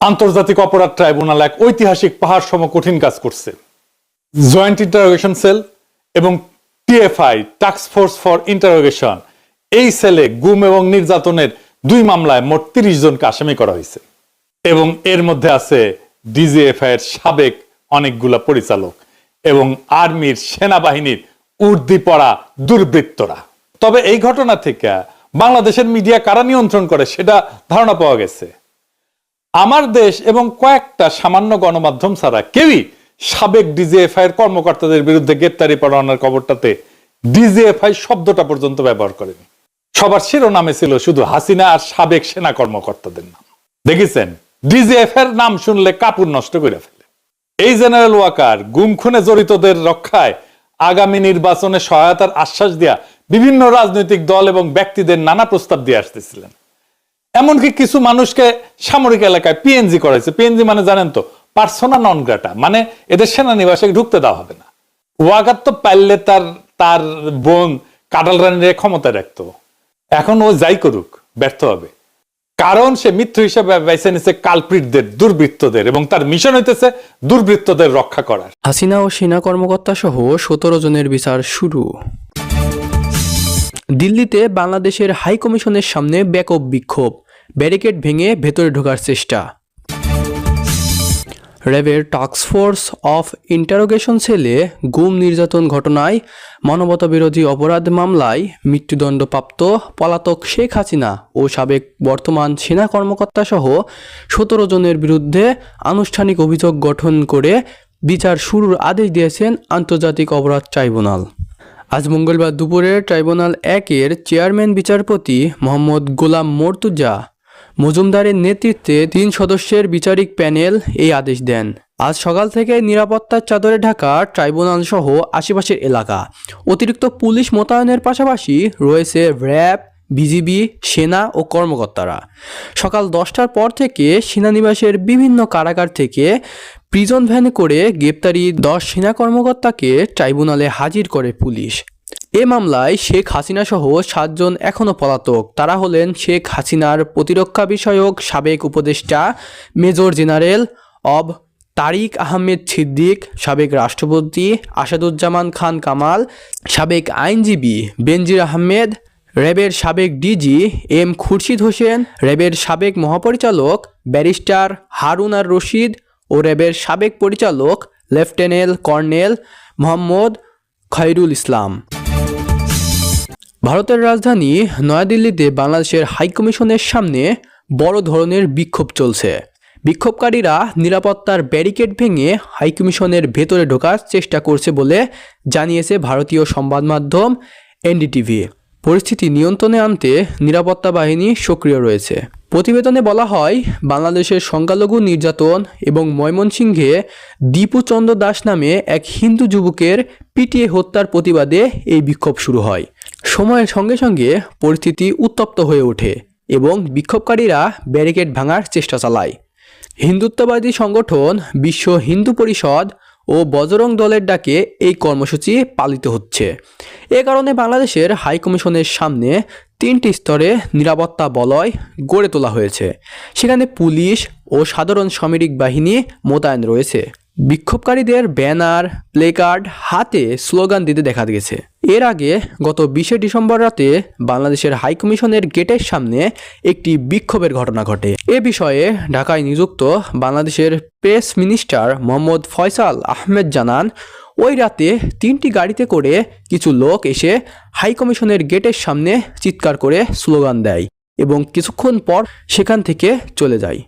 আন্তর্জাতিক অপরাধ ট্রাইব্যুনাল এক ঐতিহাসিক পাহাড় সম কঠিন কাজ করছে। জয়েন্ট ইন্টারোগেশন সেল এবং TFI task force for interrogation এই সেলে গুম এবং নির্যাতনের 2 মামলায় মোট 30 জনকে আসামি করা হয়েছে এবং এর মধ্যে আছে ডিজিএফআই এর সাবেক অনেকগুলা পরিচালক এবং আর্মির সেনাবাহিনীর উর্দি পড়া দুর্বৃত্তরা। তবে এই ঘটনা থেকে বাংলাদেশের মিডিয়া কারা নিয়ন্ত্রণ করে সেটা ধারণা পাওয়া গেছে। আমার দেশ এবং কয়েকটা সামান্য গণমাধ্যম ছাড়া কেউই সাবেক ডিজিএফআই এর কর্মকর্তাদের বিরুদ্ধে গ্রেপ্তারি পরোয়ানার খবরটাতে ডিজিএফআই শব্দটা পর্যন্ত ব্যবহার করেনি। সবার শিরোনামে ছিল শুধু হাসিনা আর সাবেক সেনা কর্মকর্তাদের নাম। দেখেছেন, ডিজিএফআই এর নাম শুনলে কাপড় নষ্ট করে ফেলে। এই জেনারেল ওয়াকার গুম খুনে জড়িতদের রক্ষায় আগামী নির্বাচনে সহায়তার আশ্বাস দেয়া বিভিন্ন রাজনৈতিক দল এবং ব্যক্তিদের নানা প্রস্তাব দিয়ে আসতেছিলেন। এমনকি কিছু মানুষকে সামরিক এলাকায় পিএনজি করেছে। পিএনজি মানে জানেন তো, পার্সোনা নন গ্রাটা, মানে এদের সেনানিবাসে ঢুকতে দেওয়া হবে না। ওয়াকার তো পারলে তার বোন কাটাল রানীর ক্ষমতায় রাখতো। এখন ও যাই করুক ব্যর্থ হবে, কারণ সে মৃত্যু হিসেবে বেছে নিচ্ছে কালপ্রিটদের, দুর্বৃত্তদের, এবং তার মিশন হইতেছে দুর্বৃত্তদের রক্ষা করার। হাসিনা ও সেনা কর্মকর্তা সহ 17 জনের বিচার শুরু। দিল্লিতে বাংলাদেশের হাই কমিশনের সামনে ব্যাপক বিক্ষোভ, ব্যারিকেড ভেঙে ভেতরে ঢোকার চেষ্টা। র্যাবের টাস্কফোর্স অফ ইন্টারোগেশন সেলে গুম নির্যাতন ঘটনায় মানবতাবিরোধী অপরাধ মামলায় মৃত্যুদণ্ডপ্রাপ্ত পলাতক শেখ হাসিনা ও সাবেক বর্তমান সেনা কর্মকর্তা সহ 17 জনের বিরুদ্ধে আনুষ্ঠানিক অভিযোগ গঠন করে বিচার শুরুর আদেশ দিয়েছেন আন্তর্জাতিক অপরাধ ট্রাইব্যুনাল। আজ মঙ্গলবার দুপুরে ট্রাইব্যুনাল 1-এর চেয়ারম্যান বিচারপতি মোহাম্মদ গোলাম মর্তুজা মজুমদারের নেতৃত্বে 3 সদস্যের বিচারিক প্যানেল এই আদেশ দেন। আজ সকাল থেকে নিরাপত্তার চাদরে ঢাকা ট্রাইব্যুনাল সহ আশেপাশের এলাকা। অতিরিক্ত পুলিশ মোতায়েনের পাশাপাশি রয়েছে র্যাব, বিজিবি, সেনা ও কর্মকর্তারা। সকাল 10টার পর থেকে সেনানিবাসের বিভিন্ন কারাগার থেকে প্রিজন ভ্যানে করে গ্রেপ্তারি 10 সেনা কর্মকর্তাকে ট্রাইব্যুনালে হাজির করে পুলিশ। এ মামলায় শেখ হাসিনা সহ 7 জন এখনও পলাতক। তারা হলেন শেখ হাসিনার প্রতিরক্ষা বিষয়ক সাবেক উপদেষ্টা major general of Tariq Ahmed Siddique, সাবেক রাষ্ট্রপতি আসাদুজ্জামান খান কামাল, সাবেক আইনজীবী বেনজির আহমেদ, র্যাবের সাবেক ডিজি এম খুরশিদ হোসেন, র্যাবের সাবেক মহাপরিচালক ব্যারিস্টার হারুন আর রশিদ ও র্যাবের সাবেক পরিচালক লেফটেন্যান্ট কর্নেল মোহাম্মদ খয়রুল ইসলাম। ভারতের রাজধানী নয়াদিল্লিতে বাংলাদেশের হাইকমিশনের সামনে বড় ধরনের বিক্ষোভ চলছে। বিক্ষোভকারীরা নিরাপত্তার ব্যারিকেড ভেঙে হাইকমিশনের ভেতরে ঢোকার চেষ্টা করছে বলে জানিয়েছে ভারতীয় সংবাদ মাধ্যম এনডিটিভি। পরিস্থিতি নিয়ন্ত্রণে আনতে নিরাপত্তা বাহিনী সক্রিয় রয়েছে। প্রতিবেদনে বলা হয়, বাংলাদেশের সংখ্যালঘু নির্যাতন এবং ময়মনসিংহে দীপু চন্দ্র দাস নামে এক হিন্দু যুবকের পিটিয়ে হত্যার প্রতিবাদে এই বিক্ষোভ শুরু হয়। সময়ের সঙ্গে সঙ্গে পরিস্থিতি উত্তপ্ত হয়ে ওঠে এবং বিক্ষোভকারীরা ব্যারিকেড ভাঙার চেষ্টা চালায়। হিন্দুত্ববাদী সংগঠন বিশ্ব হিন্দু পরিষদ ও বজরং দলের ডাকে এই কর্মসূচি পালিত হচ্ছে। এ কারণে বাংলাদেশের হাইকমিশনের সামনে 3টি স্তরে নিরাপত্তা বলয় গড়ে তোলা হয়েছে। সেখানে পুলিশ ও সাধারণ সামরিক বাহিনী মোতায়েন রয়েছে। বিক্ষোভকারীদের ব্যানার, প্লেকার্ড হাতে স্লোগান দিতে দেখা গেছে। এর আগে গত 20 ডিসেম্বর রাতে বাংলাদেশের হাইকমিশনের গেটের সামনে একটি বিক্ষোভের ঘটনা ঘটে। এ বিষয়ে ঢাকায় নিযুক্ত বাংলাদেশের প্রেস মিনিস্টার মোহাম্মদ ফয়সাল আহমেদ জানান, ওই রাতে 3টি গাড়িতে করে কিছু লোক এসে হাইকমিশনের গেটের সামনে চিৎকার করে স্লোগান দেয় এবং কিছুক্ষণ পর সেখান থেকে চলে যায়।